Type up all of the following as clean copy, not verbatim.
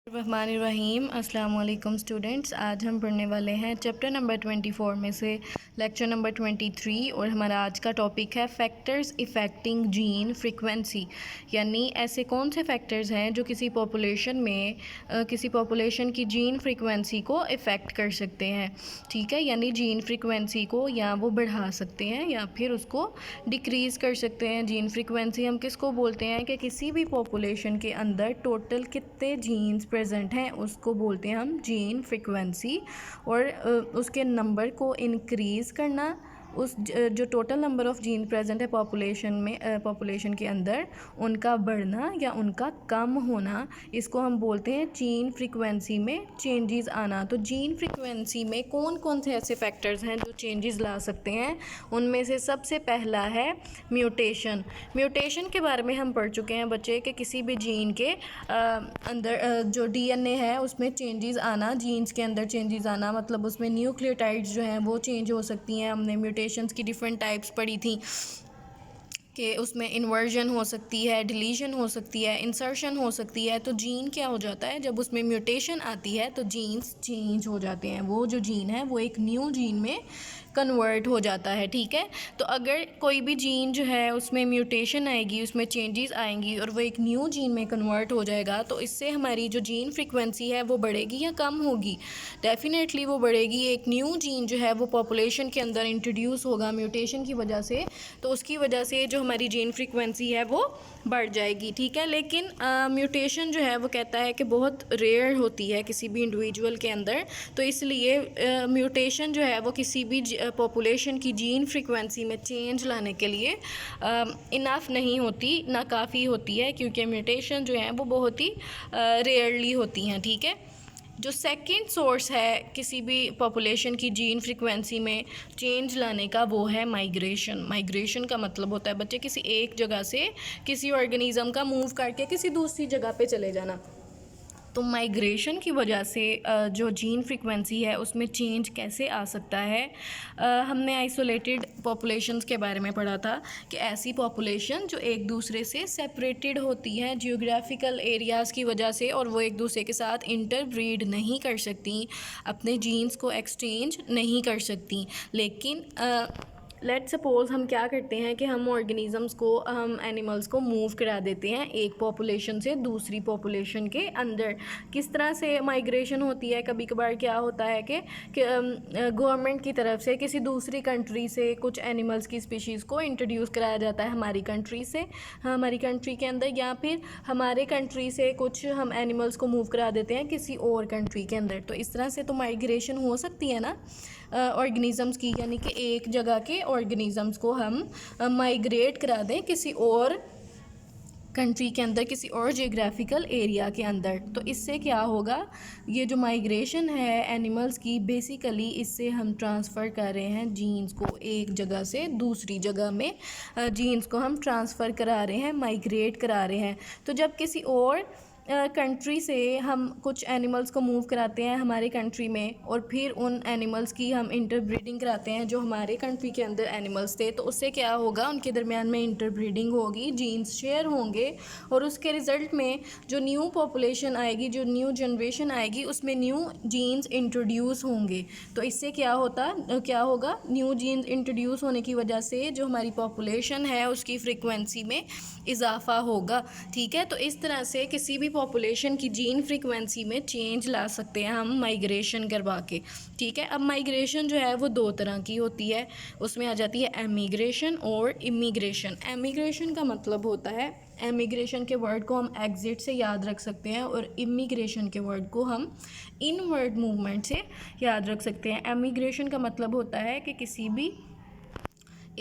रहमानिर्रहीम। अस्सलाम वालेकुम स्टूडेंट्स। आज हम पढ़ने वाले हैं चैप्टर नंबर 24 में से लेक्चर नंबर 23 और हमारा आज का टॉपिक है फैक्टर्स इफ़ेक्टिंग जीन फ्रीक्वेंसी। यानी ऐसे कौन से फैक्टर्स हैं जो किसी पॉपुलेशन में किसी पॉपुलेशन की जीन फ्रीक्वेंसी को इफ़ेक्ट कर सकते हैं। ठीक है, यानी जीन फ्रीक्वेंसी को या वो बढ़ा सकते हैं या फिर उसको डिक्रीज़ कर सकते हैं। जीन फ्रीक्वेंसी हम किसको बोलते हैं कि किसी भी पॉपुलेशन के अंदर टोटल कितने जीन्स प्रेजेंट हैं उसको बोलते हैं हम जीन फ्रीक्वेंसी। और उसके नंबर को इंक्रीज़ करना, उस जो total number of gene present है पॉपुलेशन में पॉपुलेशन के अंदर उनका बढ़ना या उनका कम होना, इसको हम बोलते हैं जीन फ्रीक्वेंसी में चेंजेस आना। तो जीन फ्रीक्वेंसी में कौन कौन से ऐसे फैक्टर्स हैं जो चेंजेस ला सकते हैं, उनमें से सबसे पहला है म्यूटेशन। म्यूटेशन के बारे में हम पढ़ चुके हैं बच्चे कि किसी भी जीन के अंदर जो डीएनए है उसमें चेंजेस आना, जीन्स के अंदर चेंजेस आना, मतलब उसमें न्यूक्लियोटाइड्स जो हैं वो चेंज हो सकती हैं। हमने म्यूटेशंस की डिफरेंट टाइप्स पढ़ी थी कि उसमें इन्वर्जन हो सकती है, डिलीशन हो सकती है, इंसर्शन हो सकती है। तो जीन क्या हो जाता है, जब उसमें म्यूटेशन आती है तो जीन्स चेंज हो जाते हैं। वो जो जीन है वो एक न्यू जीन में कन्वर्ट हो जाता है। ठीक है, तो अगर कोई भी जीन जो है उसमें म्यूटेशन आएगी, उसमें चेंजेस आएंगी और वो एक न्यू जीन में कन्वर्ट हो जाएगा, तो इससे हमारी जो जीन फ्रीक्वेंसी है वो बढ़ेगी या कम होगी? डेफिनेटली वो बढ़ेगी। एक न्यू जीन जो है वो पॉपुलेशन के अंदर इंट्रोड्यूस होगा म्यूटेशन की वजह से, तो उसकी वजह से जो हमारी जीन फ्रीक्वेंसी है वो बढ़ जाएगी। ठीक है, लेकिन म्यूटेशन जो है वो कहता है कि बहुत रेयर होती है किसी भी इंडिविजुअल के अंदर, तो इसलिए म्यूटेशन जो है वो किसी भी पॉपुलेशन की जीन फ्रीक्वेंसी में चेंज लाने के लिए इनफ नहीं होती, नाकाफ़ी होती है, क्योंकि म्यूटेशन जो है वो बहुत ही रेयरली होती हैं। ठीक है, जो सेकंड सोर्स है किसी भी पॉपुलेशन की जीन फ्रीक्वेंसी में चेंज लाने का, वो है माइग्रेशन। माइग्रेशन का मतलब होता है बच्चे किसी एक जगह से किसी ऑर्गेनिज़म का मूव करके किसी दूसरी जगह पे चले जाना। तो माइग्रेशन की वजह से जो जीन फ्रीक्वेंसी है उसमें चेंज कैसे आ सकता है। हमने आइसोलेटेड पॉपुलेशंस के बारे में पढ़ा था कि ऐसी पॉपुलेशन जो एक दूसरे से सेपरेटेड होती हैं जियोग्राफिकल एरियाज़ की वजह से, और वो एक दूसरे के साथ इंटरब्रीड नहीं कर सकती, अपने जीन्स को एक्सचेंज नहीं कर सकती। लेकिन लेट्स सपोज़ हम क्या करते हैं कि हम ऑर्गेनिज़म्स को, हम एनिमल्स को मूव करा देते हैं एक पॉपुलेशन से दूसरी पॉपुलेशन के अंदर। किस तरह से माइग्रेशन होती है? कभी कभार क्या होता है कि गवर्नमेंट की तरफ से किसी दूसरी कंट्री से कुछ एनिमल्स की स्पीशीज़ को इंट्रोड्यूस कराया जाता है हमारी कंट्री से, हमारी कंट्री के अंदर, या फिर हमारे कंट्री से कुछ हम एनिमल्स को मूव करा देते हैं किसी और कंट्री के अंदर। तो इस तरह से तो माइग्रेशन हो सकती है ना ऑर्गेनिज़म्स की, यानी कि एक जगह के ऑर्गेनिज़म्स को हम माइग्रेट करा दें किसी और कंट्री के अंदर, किसी और जियोग्राफिकल एरिया के अंदर। तो इससे क्या होगा, ये जो माइग्रेशन है एनिमल्स की, बेसिकली इससे हम ट्रांसफ़र कर रहे हैं जीन्स को एक जगह से दूसरी जगह में, जीन्स को हम ट्रांसफ़र करा रहे हैं, माइग्रेट करा रहे हैं। तो जब किसी और कंट्री से हम कुछ एनिमल्स को मूव कराते हैं हमारे कंट्री में, और फिर उन एनिमल्स की हम इंटरब्रीडिंग कराते हैं जो हमारे कंट्री के अंदर एनिमल्स थे, तो उससे क्या होगा, उनके दरमियान में इंटरब्रीडिंग होगी, जीन्स शेयर होंगे, और उसके रिज़ल्ट में जो न्यू पॉपुलेशन आएगी, जो न्यू जनरेशन आएगी, उसमें न्यू जीन्स इंट्रोड्यूस होंगे। तो इससे क्या होगा, न्यू जीन्स इंट्रोड्यूस होने की वजह से जो हमारी पॉपुलेशन है उसकी फ्रीक्वेंसी में इजाफा होगा। ठीक है, तो इस तरह से किसी भी पॉपुलेशन की जीन फ्रीक्वेंसी में चेंज ला सकते हैं हम माइग्रेशन करवा के। ठीक है, अब माइग्रेशन जो है वो दो तरह की होती है, उसमें आ जाती है एमिग्रेशन और इमिग्रेशन। एमिग्रेशन का मतलब होता है, एमिग्रेशन के वर्ड को हम एग्जिट से याद रख सकते हैं, और इमिग्रेशन के वर्ड को हम इनवर्ड मूवमेंट से याद रख सकते हैं। एमिग्रेशन का मतलब होता है कि किसी भी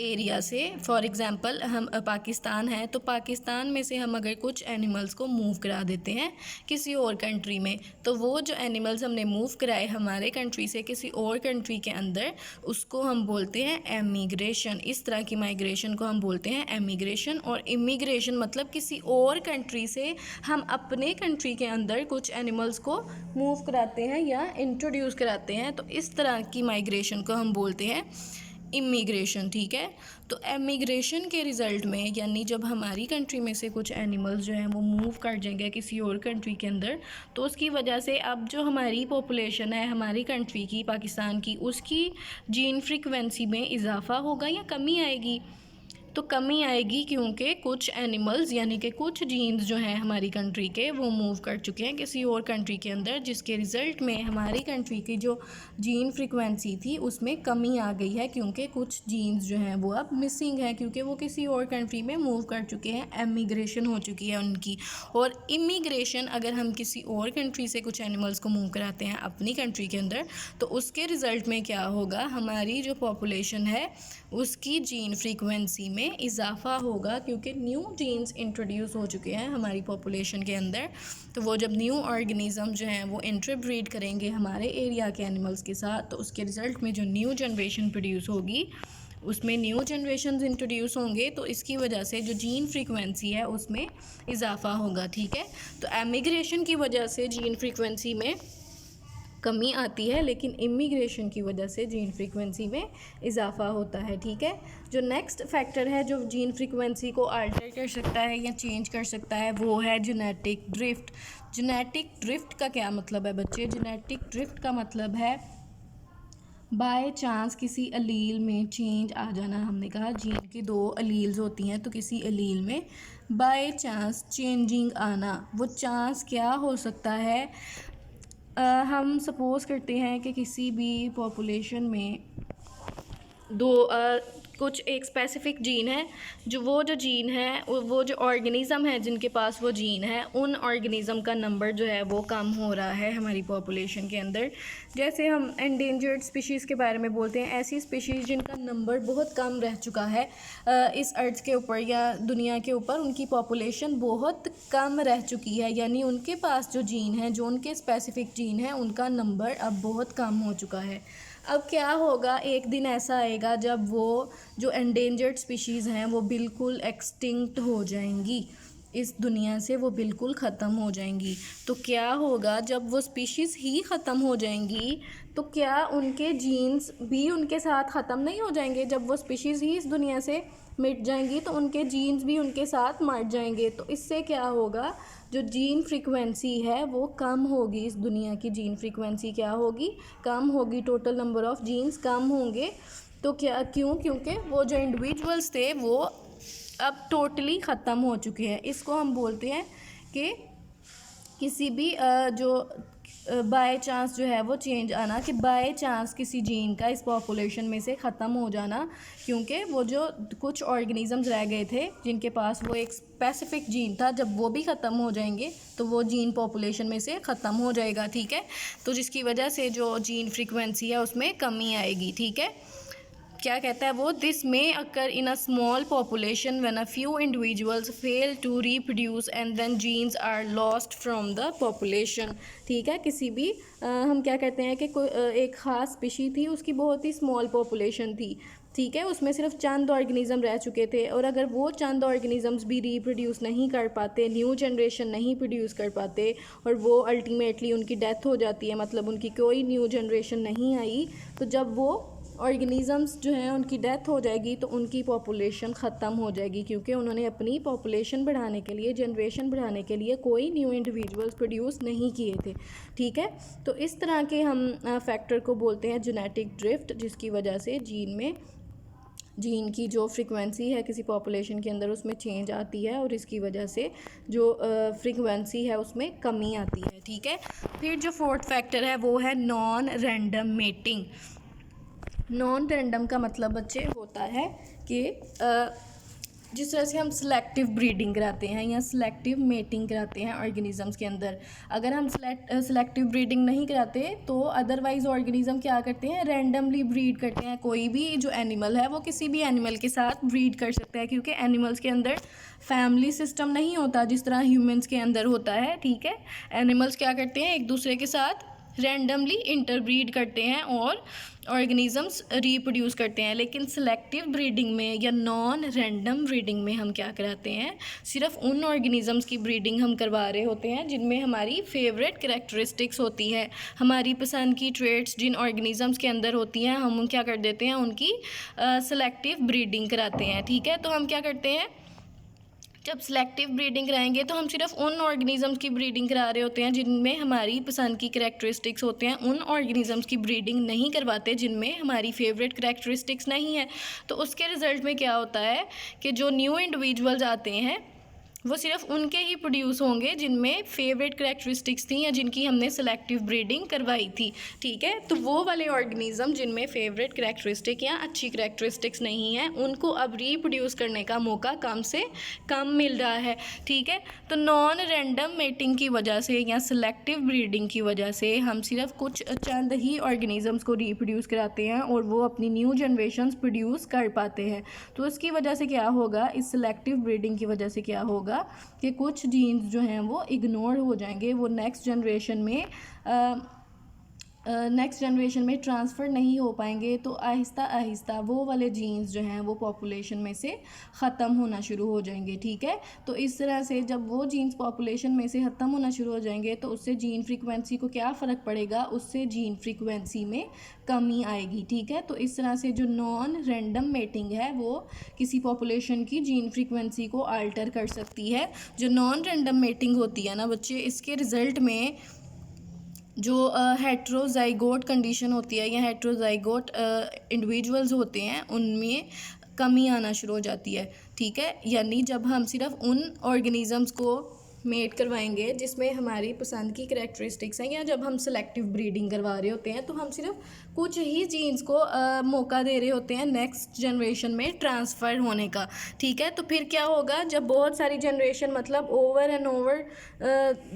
एरिया से, फॉर एग्ज़ाम्पल हम पाकिस्तान है, तो पाकिस्तान में से हम अगर कुछ एनिमल्स को मूव करा देते हैं किसी और कंट्री में, तो वो जो एनिमल्स हमने मूव कराए हमारे कंट्री से किसी और कंट्री के अंदर, उसको हम बोलते हैं एमिग्रेशन। इस तरह की माइग्रेशन को हम बोलते हैं एमिग्रेशन। और इमिग्रेशन मतलब किसी और कंट्री से हम अपने कंट्री के अंदर कुछ एनिमल्स को मूव कराते हैं या इंट्रोड्यूस कराते हैं, तो इस तरह की माइग्रेशन को हम बोलते हैं इमिग्रेशन, ठीक है। तो एमिग्रेशन के रिज़ल्ट में, यानी जब हमारी कंट्री में से कुछ एनिमल्स जो हैं वो मूव कर जाएंगे किसी और कंट्री के अंदर, तो उसकी वजह से अब जो हमारी पॉपुलेशन है हमारी कंट्री की, पाकिस्तान की, उसकी जीन फ्रीक्वेंसी में इजाफा होगा या कमी आएगी? तो कमी आएगी, क्योंकि कुछ एनिमल्स यानी कि कुछ जीन्स जो हैं हमारी कंट्री के वो मूव कर चुके हैं किसी और कंट्री के अंदर, जिसके रिज़ल्ट में हमारी कंट्री की जो जीन फ्रीक्वेंसी थी उसमें कमी आ गई है, क्योंकि कुछ जीन्स जो हैं वो अब मिसिंग हैं, क्योंकि वो किसी और कंट्री में मूव कर चुके हैं, एमिग्रेशन हो चुकी है उनकी। और इमिग्रेशन, अगर हम किसी और कंट्री से कुछ एनिमल्स को मूव कराते हैं अपनी कंट्री के अंदर, तो उसके रिज़ल्ट में क्या होगा, हमारी जो पॉपुलेशन है उसकी जीन फ्रीक्वेंसी में इजाफा होगा, क्योंकि न्यू जीन्स इंट्रोड्यूस हो चुके हैं हमारी पॉपुलेशन के अंदर। तो वो जब न्यू ऑर्गेनिज़म जो हैं वो इंटरब्रीड करेंगे हमारे एरिया के एनिमल्स के साथ, तो उसके रिज़ल्ट में जो न्यू जनरेशन प्रोड्यूस होगी उसमें न्यू जनरेशन इंट्रोड्यूस होंगे, तो इसकी वजह से जो जीन फ्रीक्वेंसी है उसमें इजाफा होगा, ठीक है। तो एमिग्रेशन की वजह से जीन फ्रीक्वेंसी में कमी आती है, लेकिन इमिग्रेशन की वजह से जीन फ्रीक्वेंसी में इजाफा होता है, ठीक है। जो नेक्स्ट फैक्टर है जो जीन फ्रीक्वेंसी को अल्टर कर सकता है या चेंज कर सकता है वो है जेनेटिक ड्रिफ्ट। जेनेटिक ड्रिफ्ट का क्या मतलब है बच्चे? जेनेटिक ड्रिफ्ट का मतलब है बाय चांस किसी अलील में चेंज आ जाना। हमने कहा जीन की 2 अलील्स होती हैं, तो किसी अलील में बाय चांस चेंजिंग आना। वो चांस क्या हो सकता है? हम सपोज़ करते हैं कि किसी भी पॉपुलेशन में कुछ एक स्पेसिफ़िक जीन है, वो जो जीन है वो जो ऑर्गेनिज़म है जिनके पास वो जीन है, उन ऑर्गेनिज़म का नंबर जो है वो कम हो रहा है हमारी पॉपुलेशन के अंदर। जैसे हम एंडेंजर्ड स्पीशीज़ के बारे में बोलते हैं, ऐसी स्पीशीज़ जिनका नंबर बहुत कम रह चुका है इस अर्थ के ऊपर या दुनिया के ऊपर, उनकी पॉपुलेशन बहुत कम रह चुकी है, यानी उनके पास जो जीन है, जो उनके स्पेसिफ़िक जीन है, उनका नंबर अब बहुत कम हो चुका है। अब क्या होगा, एक दिन ऐसा आएगा जब वो जो एंडेंजर्ड स्पीशीज़ हैं वो बिल्कुल एक्सटिंक्ट हो जाएंगी, इस दुनिया से वो बिल्कुल ख़त्म हो जाएंगी। तो क्या होगा, जब वो स्पीशीज़ ही ख़त्म हो जाएंगी तो क्या उनके जीन्स भी उनके साथ ख़त्म नहीं हो जाएंगे? जब वो स्पीशीज़ ही इस दुनिया से मिट जाएंगी तो उनके जीन्स भी उनके साथ मर जाएंगे। तो इससे क्या होगा, जो जीन फ्रीक्वेंसी है वो कम होगी, इस दुनिया की जीन फ्रीक्वेंसी क्या होगी, कम होगी, टोटल नंबर ऑफ़ जीन्स कम होंगे। तो क्योंकि वो जो इंडिविजुअल्स थे वो अब टोटली ख़त्म हो चुके हैं। इसको हम बोलते हैं कि किसी भी जो बाय चांस जो है वो चेंज आना, कि बाय चांस किसी जीन का इस पॉपुलेशन में से ख़त्म हो जाना, क्योंकि वो जो कुछ ऑर्गेनिज़म्स रह गए थे जिनके पास वो एक स्पेसिफ़िक जीन था, जब वो भी ख़त्म हो जाएंगे तो वो जीन पॉपुलेशन में से ख़त्म हो जाएगा, ठीक है। तो जिसकी वजह से जो जीन फ्रीक्वेंसी है उसमें कमी आएगी, ठीक है। क्या कहता है वो, दिस में occur in a small population when a few individuals fail to reproduce and then genes are lost from the population, ठीक है। किसी भी हम क्या कहते हैं कि कोई एक ख़ास स्पीशी थी, उसकी बहुत ही स्मॉल पॉपुलेशन थी, ठीक है, उसमें सिर्फ चंद ऑर्गेनिज़म रह चुके थे, और अगर वो चंद ऑर्गेनिज़म्स भी रिप्रोड्यूस नहीं कर पाते, न्यू जनरेशन नहीं प्रोड्यूस कर पाते, और वो अल्टीमेटली उनकी डेथ हो जाती है, मतलब उनकी कोई न्यू जनरेशन नहीं आई, तो जब वो ऑर्गेनिज़म्स जो हैं उनकी डेथ हो जाएगी तो उनकी पॉपुलेशन ख़त्म हो जाएगी, क्योंकि उन्होंने अपनी पॉपुलेशन बढ़ाने के लिए, जनरेशन बढ़ाने के लिए कोई न्यू इंडिविजुअल्स प्रोड्यूस नहीं किए थे, ठीक है। तो इस तरह के हम फैक्टर को बोलते हैं जेनेटिक ड्रिफ्ट, जिसकी वजह से जीन की जो फ्रीक्वेंसी है किसी पॉपुलेशन के अंदर उसमें चेंज आती है, और इसकी वजह से जो फ्रीक्वेंसी है उसमें कमी आती है, ठीक है। फिर जो फोर्थ फैक्टर है वो है non random mating. Non random का मतलब बच्चे होता है कि जिस तरह से हम सिलेक्टिव ब्रीडिंग कराते हैं या सिलेक्टिव मेटिंग कराते हैं ऑर्गेनिज़म्स के अंदर, अगर हम सिलेक्टिव ब्रीडिंग नहीं कराते तो अदरवाइज़ ऑर्गेनिज़म क्या करते हैं, रैंडमली ब्रीड करते हैं। कोई भी जो एनिमल है वो किसी भी एनिमल के साथ ब्रीड कर सकता है, क्योंकि एनिमल्स के अंदर फैमिली सिस्टम नहीं होता जिस तरह ह्यूमंस के अंदर होता है, ठीक है। एनिमल्स क्या करते हैं, एक दूसरे के साथ रैंडमली इंटरब्रीड करते हैं और ऑर्गेनिजम्स रिप्रोड्यूस करते हैं। लेकिन सिलेक्टिव ब्रीडिंग में या नॉन रैंडम ब्रीडिंग में हम क्या कराते हैं, सिर्फ उन ऑर्गेनिजम्स की ब्रीडिंग हम करवा रहे होते हैं जिनमें हमारी फेवरेट कैरेक्टरिस्टिक्स होती है, हमारी पसंद की ट्रेट्स जिन ऑर्गेनिजम्स के अंदर होती हैं, हम क्या कर देते हैं, उनकी सिलेक्टिव ब्रीडिंग कराते हैं। ठीक है, तो हम क्या करते हैं, जब सिलेक्टिव ब्रीडिंग कराएंगे तो हम सिर्फ उन ऑर्गेनिजम्स की ब्रीडिंग करा रहे होते हैं जिनमें हमारी पसंद की कैरेक्टरिस्टिक्स होते हैं, उन ऑर्गेनिजम्स की ब्रीडिंग नहीं करवाते जिनमें हमारी फेवरेट कैरेक्टरिस्टिक्स नहीं है। तो उसके रिज़ल्ट में क्या होता है कि जो न्यू इंडिविजुअल्स आते हैं वो सिर्फ उनके ही प्रोड्यूस होंगे जिनमें फेवरेट कैरेक्टरिस्टिक्स थी या जिनकी हमने सेलेक्टिव ब्रीडिंग करवाई थी। ठीक है, तो वो वाले ऑर्गेनिज्म जिनमें फेवरेट कैरेक्टरिस्टिक या अच्छी कैरेक्टरिस्टिक्स नहीं है उनको अब रीप्रोड्यूस करने का मौका कम से कम मिल रहा है। ठीक है, तो नॉन रैंडम मेटिंग की वजह से या सेलेक्टिव ब्रीडिंग की वजह से हम सिर्फ कुछ चंद ही ऑर्गेनिजम्स को रीप्रोड्यूस कराते हैं और वो अपनी न्यू जनरेशन्स प्रोड्यूस कर पाते हैं। तो इसकी वजह से क्या होगा, इस सेलेक्टिव ब्रीडिंग की वजह से क्या होगा कि कुछ जीन्स जो हैं वो इग्नोर हो जाएंगे, वो नेक्स्ट जनरेशन में ट्रांसफ़र नहीं हो पाएंगे। तो आहिस्ता आहिस्ता वो वाले जीन्स जो हैं वो पॉपुलेशन में से ख़त्म होना शुरू हो जाएंगे। ठीक है, तो इस तरह से जब वो जीन्स पॉपुलेशन में से ख़त्म होना शुरू हो जाएंगे तो उससे जीन फ्रीक्वेंसी को क्या फ़र्क पड़ेगा, उससे जीन फ्रीक्वेंसी में कमी आएगी। ठीक है, तो इस तरह से जो नॉन रैंडम मेटिंग है वो किसी पॉपुलेशन की जीन फ्रीक्वेंसी को अल्टर कर सकती है। जो नॉन रैंडम मेटिंग होती है ना बच्चे, इसके रिज़ल्ट में जो हेट्रोजाइगोट कंडीशन होती है या हेट्रोजाइगोट इंडिविजुअल्स होते हैं उनमें कमी आना शुरू हो जाती है। ठीक है, यानी जब हम सिर्फ उन ऑर्गेनिजम्स को मेट करवाएंगे जिसमें हमारी पसंद की कैरेक्टरिस्टिक्स हैं, या जब हम सेलेक्टिव ब्रीडिंग करवा रहे होते हैं तो हम सिर्फ कुछ ही जीन्स को मौका दे रहे होते हैं नेक्स्ट जनरेशन में ट्रांसफ़र होने का। ठीक है, तो फिर क्या होगा, जब बहुत सारी जनरेशन मतलब ओवर एंड ओवर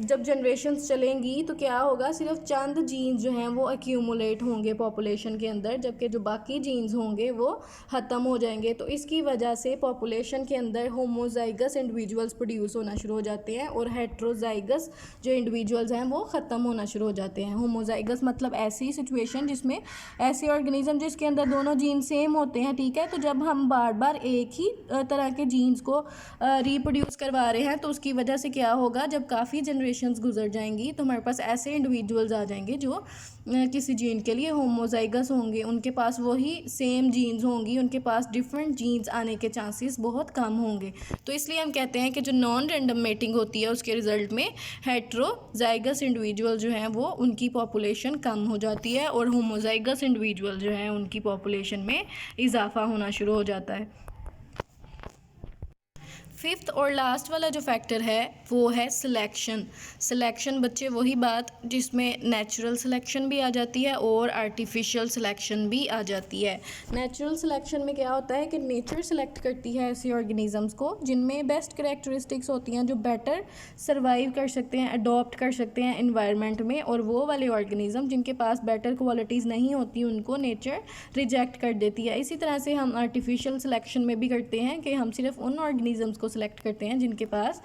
जब जनरेशन्स चलेंगी तो क्या होगा, सिर्फ चंद जीन्स जो हैं वो एक्यूमुलेट होंगे पॉपुलेशन के अंदर, जबकि जो बाकी जीन्स होंगे वो ख़त्म हो जाएंगे। तो इसकी वजह से पॉपुलेशन के अंदर होमोजाइगस इंडिविजुअल्स प्रोड्यूस होना शुरू हो जाते हैं और हेट्रोजाइगस जो इंडिविजुअल्स हैं वो ख़त्म होना शुरू हो जाते हैं। होमोजाइगस मतलब ऐसी सिचुएशन जिसमें ऐसे ऑर्गेनिज्म जिसके अंदर दोनों जीन सेम होते हैं। ठीक है, तो जब हम बार बार एक ही तरह के जीन्स को रिप्रोड्यूस करवा रहे हैं तो उसकी वजह से क्या होगा, जब काफ़ी जनरेशन्स गुजर जाएंगी तो हमारे पास ऐसे इंडिविजुअल्स आ जाएंगे जो किसी जीन के लिए होमोजाइगस होंगे, उनके पास वही सेम जीन्स होंगी, उनके पास डिफरेंट जीन्स आने के चांसेस बहुत कम होंगे। तो इसलिए हम कहते हैं कि जो नॉन रैंडम मेटिंग होती है उसके रिज़ल्ट में हेट्रोजाइगस इंडिविजुअल जो हैं वो उनकी पॉपुलेशन कम हो जाती है और होमोजाइगस इंडिविजुअल जो हैं उनकी पॉपुलेशन में इजाफा होना शुरू हो जाता है। फिफ्थ और लास्ट वाला जो फैक्टर है वो है सिलेक्शन। सिलेक्शन बच्चे वही बात जिसमें नेचुरल सिलेक्शन भी आ जाती है और आर्टिफिशियल सिलेक्शन भी आ जाती है। नेचुरल सिलेक्शन में क्या होता है कि नेचर सेलेक्ट करती है ऐसे ऑर्गेनिजम्स को जिनमें बेस्ट कैरेक्टरिस्टिक्स होती हैं, जो बेटर सर्वाइव कर सकते हैं, अडॉप्ट कर सकते हैं इन्वायरमेंट में, और वो वाले ऑर्गेनिज्म जिनके पास बेटर क्वालिटीज़ नहीं होती उनको नेचर रिजेक्ट कर देती है। इसी तरह से हम आर्टिफिशियल सिलेक्शन में भी करते हैं कि हम सिर्फ उन ऑर्गेनिजम्स को सिलेक्ट करते हैं जिनके पास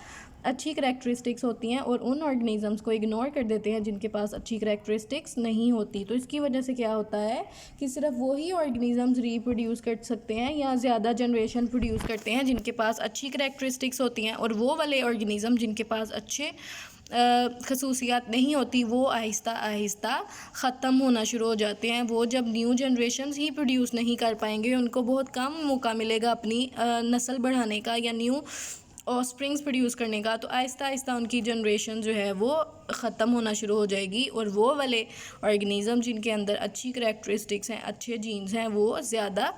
अच्छी करैक्टरिस्टिक्स होती हैं और उन ऑर्गेनिजम्स को इग्नोर कर देते हैं जिनके पास अच्छी करैक्टरिस्टिक्स नहीं होती। तो इसकी वजह से क्या होता है कि सिर्फ वही ऑर्गेनिजम्स रिप्रोड्यूस कर सकते हैं या ज़्यादा जनरेशन प्रोड्यूस करते हैं जिनके पास अच्छी करैक्टरिस्टिक्स होती हैं, और वो वाले ऑर्गेनिज्म जिनके पास अच्छे खसूसियात नहीं होती वो आहिस्ता आहिस्ता ख़त्म होना शुरू हो जाते हैं। वो जब न्यू जनरेशन्स ही प्रोड्यूस नहीं कर पाएंगे, उनको बहुत कम मौका मिलेगा अपनी नस्ल बढ़ाने का या न्यू ऑफस्प्रिंग्स प्रोड्यूस करने का, तो आहिस्ता आहिस्ता उनकी जनरेशन जो है वो ख़त्म होना शुरू हो जाएगी और वो वाले ऑर्गेनिज़म जिनके अंदर अच्छी करैक्टरिस्टिक्स हैं, अच्छे जीन्स हैं, वो ज़्यादा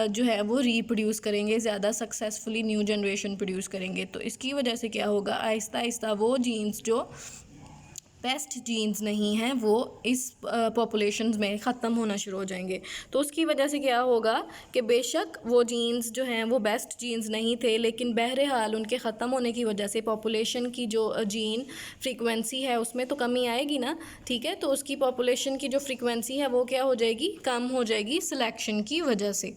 जो है वो रीप्रोड्यूस करेंगे, ज़्यादा सक्सेसफुली न्यू जनरेशन प्रोड्यूस करेंगे। तो इसकी वजह से क्या होगा, आहिस्ता आहिस्ता वो जीन्स जो बेस्ट जीन्स नहीं हैं वो इस पॉपुलेशंस में ख़त्म होना शुरू हो जाएंगे। तो उसकी वजह से क्या होगा कि बेशक वो जीन्स जो हैं वो बेस्ट जीन्स नहीं थे, लेकिन बहरहाल उनके ख़त्म होने की वजह से पॉपुलेशन की जो जीन फ्रीक्वेंसी है उसमें तो कमी आएगी ना। ठीक है, तो उसकी पॉपुलेशन की जो फ्रीक्वेंसी है वो क्या हो जाएगी, कम हो जाएगी सिलेक्शन की वजह से।